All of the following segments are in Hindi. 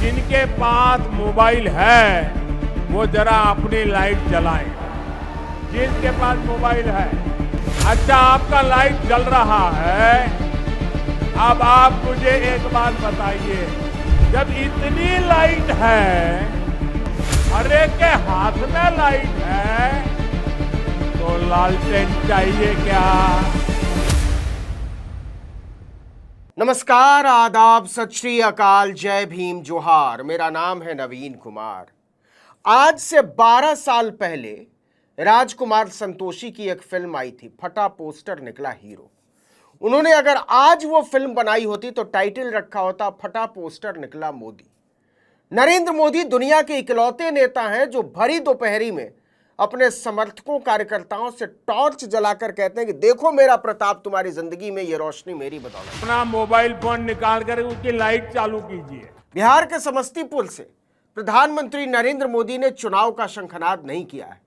जिनके पास मोबाइल है वो जरा अपनी लाइट जलाएं। जिनके पास मोबाइल है, अच्छा आपका लाइट जल रहा है। अब आप मुझे एक बात बताइए, जब इतनी लाइट है, हर एक के हाथ में लाइट है, तो लालटेन चाहिए क्या? नमस्कार, आदाब, सत श्री अकाल, जय भीम, जोहार। मेरा नाम है नवीन कुमार। आज से 12 साल पहले राजकुमार संतोषी की एक फिल्म आई थी, फटा पोस्टर निकला हीरो। उन्होंने अगर आज वो फिल्म बनाई होती तो टाइटल रखा होता फटा पोस्टर निकला मोदी। नरेंद्र मोदी दुनिया के इकलौते नेता हैं जो भरी दोपहरी में अपने समर्थकों कार्यकर्ताओं से टॉर्च जलाकर कहते हैं कि देखो मेरा प्रताप, तुम्हारी जिंदगी में ये रोशनी मेरी बदौलत। अपना मोबाइल फोन निकाल कर उसकी लाइट चालू कीजिए। बिहार के समस्तीपुर से प्रधानमंत्री नरेंद्र मोदी ने चुनाव का शंखनाद नहीं किया है।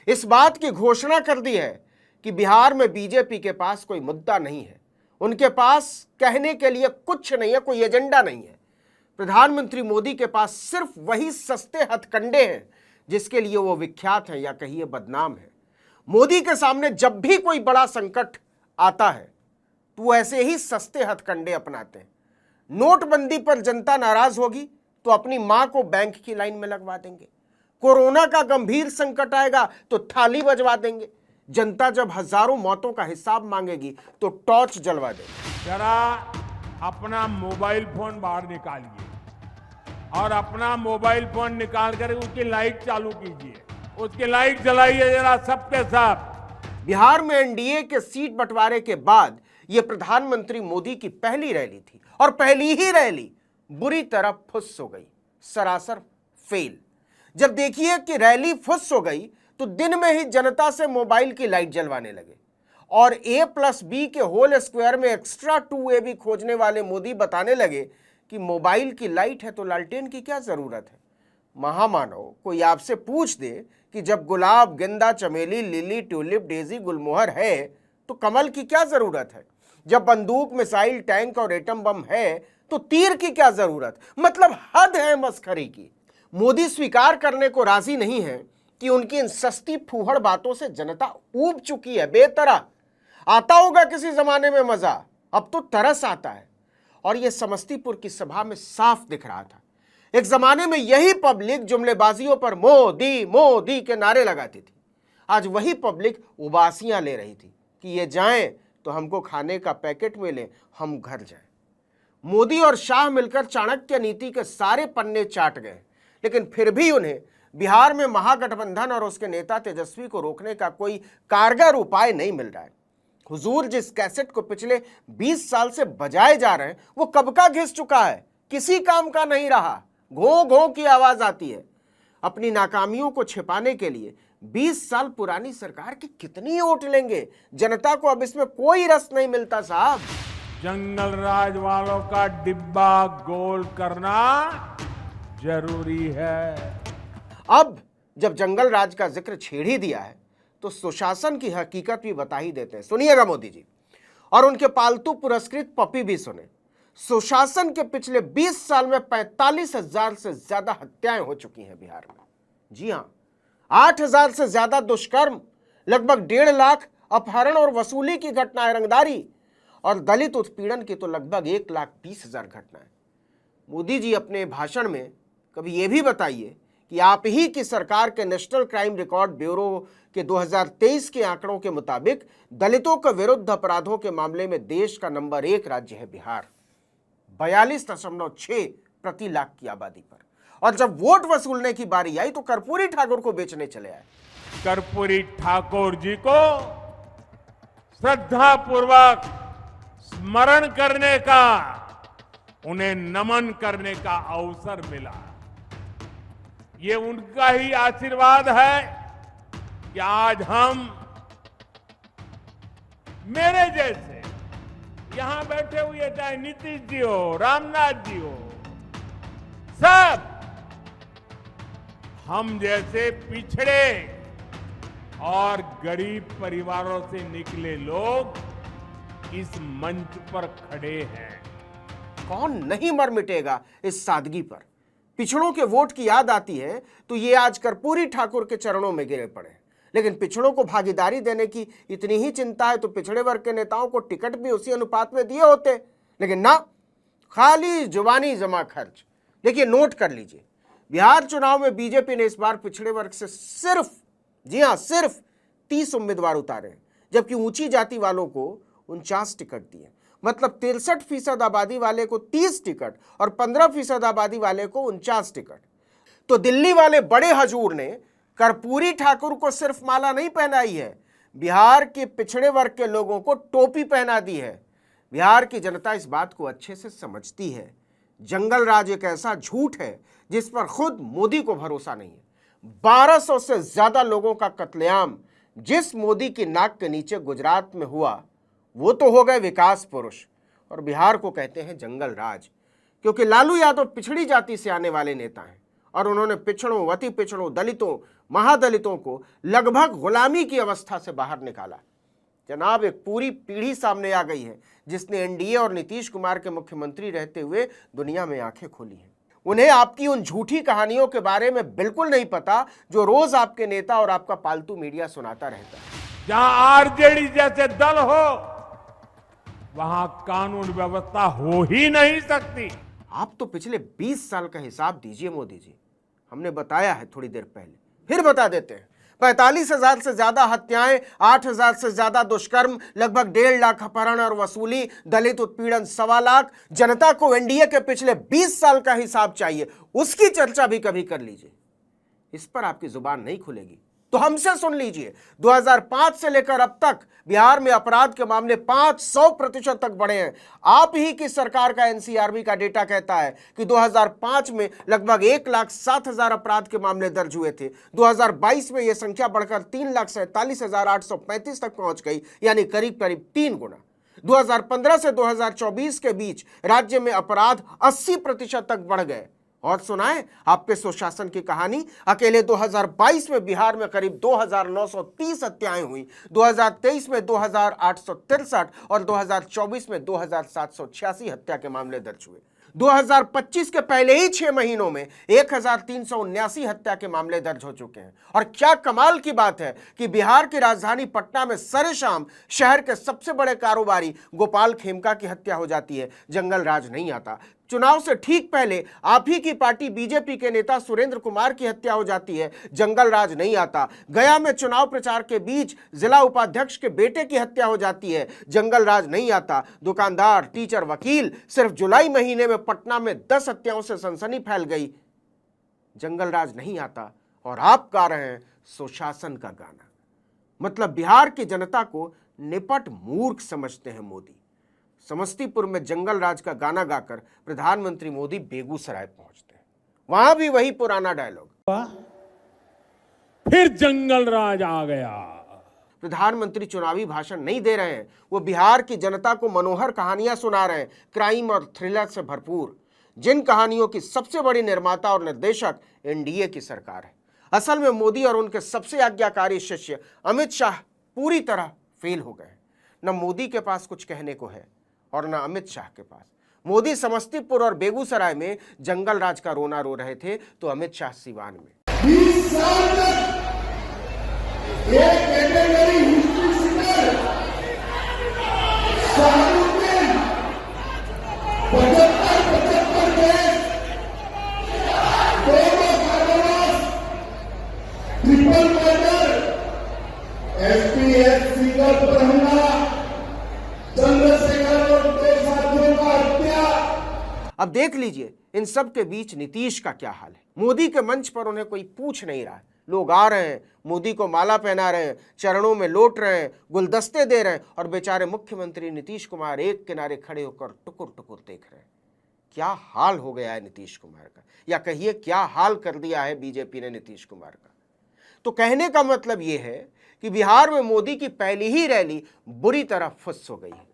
इस बात की घोषणा कर दी है कि बिहार में बीजेपी के पास कोई मुद्दा नहीं है, उनके पास कहने के लिए कुछ नहीं है, कोई एजेंडा नहीं है। प्रधानमंत्री मोदी के पास सिर्फ वही सस्ते हथकंडे हैं जिसके लिए वो विख्यात है या कहिए बदनाम है। मोदी के सामने जब भी कोई बड़ा संकट आता है तो वो ऐसे ही सस्ते हथकंडे अपनाते हैं। नोटबंदी पर जनता नाराज होगी तो अपनी मां को बैंक की लाइन में लगवा देंगे। कोरोना का गंभीर संकट आएगा तो थाली बजवा देंगे। जनता जब हजारों मौतों का हिसाब मांगेगी तो टॉर्च जलवा देंगे। जरा अपना मोबाइल फोन बाहर निकालिए और अपना मोबाइल फोन निकाल कर उसकी लाइट चालू कीजिए, उसकी लाइट जलाइए जरा सबके सब। बिहार में एनडीए के सीट बंटवारे के बाद यह प्रधानमंत्री मोदी की पहली रैली थी और पहली ही रैली बुरी तरह फुस हो गई, सरासर फेल। जब देखिए कि रैली फुस हो गई तो दिन में ही जनता से मोबाइल की लाइट जलवाने लगे और A+B के होल स्क्वायर में एक्स्ट्रा 2AB खोजने वाले मोदी बताने लगे कि मोबाइल की लाइट है तो लालटेन की क्या जरूरत है। महामानव, कोई आपसे पूछ दे कि जब गुलाब, गेंदा, चमेली, लिली, ट्यूलिप, डेजी, गुलमोहर है तो कमल की क्या जरूरत है। जब बंदूक, मिसाइल, टैंक और एटम बम है तो तीर की क्या जरूरत। मतलब हद है मस्खरी की। मोदी स्वीकार करने को राजी नहीं है कि उनकी इन सस्ती फूहड़ बातों से जनता ऊब चुकी है बेतरह। आता होगा किसी जमाने में मजा, अब तो तरस आता है। और यह समस्तीपुर की सभा में साफ दिख रहा था। एक जमाने में यही पब्लिक जुमलेबाजियों पर मोदी मोदी के नारे लगाती थी। आज वही पब्लिक उबासियां ले रही थी कि ये जाएं तो हमको खाने का पैकेट मिले, हम घर जाएं। मोदी और शाह मिलकर चाणक्य नीति के सारे पन्ने चाट गए, लेकिन फिर भी उन्हें बिहार में महागठबंधन और उसके नेता तेजस्वी को रोकने का कोई कारगर उपाय नहीं मिल रहा है। हुजूर जिस कैसेट को पिछले 20 साल से बजाए जा रहे हैं वो कब का घिस चुका है, किसी काम का नहीं रहा। घो घो की आवाज आती है। अपनी नाकामियों को छिपाने के लिए 20 साल पुरानी सरकार की कितनी ओट लेंगे। जनता को अब इसमें कोई रस नहीं मिलता साहब। जंगल राज वालों का डिब्बा गोल करना जरूरी है। अब जब जंगल राज का जिक्र छेड़ ही दिया है तो सुशासन की हकीकत भी बता ही देते हैं। सुनिएगा मोदी जी, और उनके पालतू पुरस्कृत पपी भी सुने। सुशासन के पिछले 20 साल में 45,000 से ज्यादा हत्याएं हो चुकी हैं बिहार में। जी हां, 8,000 से ज्यादा दुष्कर्म, लगभग 1.5 लाख अपहरण और वसूली की घटनाएं, रंगदारी और दलित उत्पीड़न की तो लगभग 1,20,000 घटनाएं। मोदी जी अपने भाषण में कभी यह भी बताइए कि आप ही की सरकार के नेशनल क्राइम रिकॉर्ड ब्यूरो के 2023 के आंकड़ों के मुताबिक दलितों के विरुद्ध अपराधों के मामले में देश का नंबर 1 राज्य है बिहार, 42.6 प्रति लाख की आबादी पर। और जब वोट वसूलने की बारी आई तो कर्पूरी ठाकुर को बेचने चले आए। कर्पूरी ठाकुर जी को श्रद्धा पूर्वक स्मरण करने का, उन्हें नमन करने का अवसर मिला। ये उनका ही आशीर्वाद है कि आज हम, मेरे जैसे यहां बैठे हुए, चाहे नीतीश जी हो, रामनाथ जी हो, सब हम जैसे पिछड़े और गरीब परिवारों से निकले लोग इस मंच पर खड़े हैं। कौन नहीं मर मिटेगा इस सादगी पर। पिछड़ों के वोट की याद आती है तो ये आज कर्पूरी ठाकुर के चरणों में गिरे पड़े हैं। लेकिन पिछड़ों को भागीदारी देने की इतनी ही चिंता है तो पिछड़े वर्ग के नेताओं को टिकट भी उसी अनुपात में दिए होते, लेकिन ना, खाली जुबानी जमा खर्च। देखिए, नोट कर लीजिए, बिहार चुनाव में बीजेपी ने इस बार पिछड़े वर्ग से सिर्फ, जी हां, सिर्फ 30 उम्मीदवार उतारे, जबकि ऊंची जाति वालों को 49 टिकट दिए। मतलब 63% आबादी वाले को 30 टिकट और 15% आबादी वाले को 49 टिकट। तो दिल्ली वाले बड़े हजूर ने कर्पूरी ठाकुर को सिर्फ माला नहीं पहनाई है, बिहार के पिछड़े वर्ग के लोगों को टोपी पहना दी है। बिहार की जनता इस बात को अच्छे से समझती है। जंगल राज एक ऐसा झूठ है जिस पर खुद मोदी को भरोसा नहीं है। 1200 से ज्यादा लोगों का कत्लेआम जिस मोदी की नाक के नीचे गुजरात में हुआ, वो तो हो गए विकास पुरुष, और बिहार को कहते हैं जंगल राज, क्योंकि लालू यादव पिछड़ी जाति से आने वाले नेता हैं और उन्होंने पिछड़ों, अति पिछड़ों, दलितों, महादलितों को लगभग गुलामी की अवस्था से बाहर निकाला। जनाब, एक पूरी पीढ़ी सामने आ गई है जिसने एनडीए और नीतीश कुमार के मुख्यमंत्री रहते हुए दुनिया में आंखें खोली हैं। उन्हें आपकी उन झूठी कहानियों के बारे में बिल्कुल नहीं पता जो रोज आपके नेता और आपका पालतू मीडिया सुनाता रहता है। जहां आरजेडी जैसे दल हो वहां कानून व्यवस्था हो ही नहीं सकती। आप तो पिछले 20 साल का हिसाब दीजिए मोदी जी। हमने बताया है थोड़ी देर पहले, फिर बता देते हैं। 45,000 से ज्यादा हत्याएं, 8,000 से ज्यादा दुष्कर्म, लगभग 1.5 लाख अपहरण और वसूली, दलित उत्पीड़न 1.25 लाख। जनता को एनडीए के पिछले 20 साल का हिसाब चाहिए, उसकी चर्चा भी कभी कर लीजिए। इस पर आपकी जुबान नहीं खुलेगी तो हमसे सुन लीजिए। 2005 से लेकर अब तक बिहार में अपराध के मामले 500% तक बढ़े हैं। आप ही की सरकार का एनसीआरबी का डेटा कहता है कि 2005 में लगभग 1,07,000 अपराध के मामले दर्ज हुए थे। 2022 में यह संख्या बढ़कर 3,47,835 तक पहुंच गई, यानी करीब करीब 3 गुना। 2015 से 2024 के बीच राज्य में अपराध 80% तक बढ़ गए। और सुनाएं आपके सुशासन की कहानी। अकेले 2022 में बिहार में करीब 2,930 हत्याएं हुई, 2023 में 2,863 और 2024 में 2,786 हत्या के मामले दर्ज हुए। 2025 के पहले ही 6 महीनों में 1,379 हत्या के मामले दर्ज हो चुके हैं। और क्या कमाल की बात है कि बिहार की राजधानी पटना में सरेशाम शहर के सबसे बड़े कारोबारी गोपाल खेमका की हत्या हो जाती है, जंगल राज नहीं आता। चुनाव से ठीक पहले आप ही की पार्टी बीजेपी के नेता सुरेंद्र कुमार की हत्या हो जाती है, जंगल राज नहीं आता। गया में चुनाव प्रचार के बीच जिला उपाध्यक्ष के बेटे की हत्या हो जाती है, जंगल राज नहीं आता। दुकानदार, टीचर, वकील, सिर्फ जुलाई महीने में पटना में 10 हत्याओं से सनसनी फैल गई, जंगल राज नहीं आता। और आप गा रहे हैं सुशासन का गाना। मतलब बिहार की जनता को निपट मूर्ख समझते हैं मोदी। समस्तीपुर में जंगल राज का गाना गाकर प्रधानमंत्री मोदी बेगूसराय पहुंचते हैं, वहां भी वही पुराना डायलॉग, फिर जंगल राज आ गया। प्रधानमंत्री चुनावी भाषण नहीं दे रहे हैं, वो बिहार की जनता को मनोहर कहानियां सुना रहे हैं, क्राइम और थ्रिलर से भरपूर, जिन कहानियों की सबसे बड़ी निर्माता और निर्देशक एनडीए की सरकार है। असल में मोदी और उनके सबसे आज्ञाकारी शिष्य अमित शाह पूरी तरह फेल हो गए। न मोदी के पास कुछ कहने को है और न अमित शाह के पास। मोदी समस्तीपुर और बेगूसराय में जंगल राज का रोना रो रहे थे तो अमित शाह सीवान में। 20 साल तक एक कैटेगरी हिस्ट्री सीटर शाहरुख ने 75 केस, 2 कारावास, ट्रिपल मर्डर, एसपीएससी का हमला, चंद्रशेखर और उनके साथियों का हत्या। अब देख लीजिए इन सब के बीच नीतीश का क्या हाल है। मोदी के मंच पर उन्हें कोई पूछ नहीं रहा है। लोग आ रहे हैं, मोदी को माला पहना रहे हैं, चरणों में लौट रहे हैं, गुलदस्ते दे रहे हैं, और बेचारे मुख्यमंत्री नीतीश कुमार एक किनारे खड़े होकर टुकुर टुकुर देख रहे हैं। क्या हाल हो गया है नीतीश कुमार का, या कहिए क्या हाल कर दिया है बीजेपी ने नीतीश कुमार का। तो कहने का मतलब यह है कि बिहार में मोदी की पहली ही रैली बुरी तरह फुस हो गई है।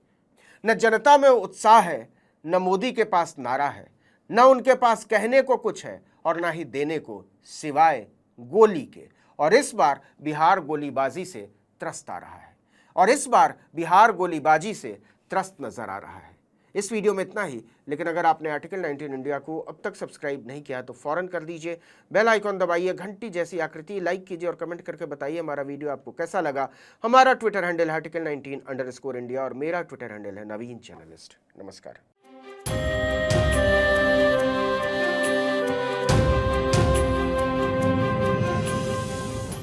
न जनता में उत्साह है, न मोदी के पास नारा है, न उनके पास कहने को कुछ है और न ही देने को, सिवाय गोली के। और इस बार बिहार गोलीबाजी से त्रस्त आ रहा है, और इस बार बिहार गोलीबाजी से त्रस्त नजर आ रहा है। इस वीडियो में इतना ही, लेकिन अगर आपने आर्टिकल 19 इंडिया को अब तक सब्सक्राइब नहीं किया तो फौरन कर दीजिए। बेल आइकॉन दबाइए, घंटी जैसी आकृति, लाइक कीजिए और कमेंट करके बताइए हमारा वीडियो आपको कैसा लगा। हमारा ट्विटर हैंडल है article19_India और मेरा ट्विटर हैंडल है नवीन जर्नलिस्ट। नमस्कार।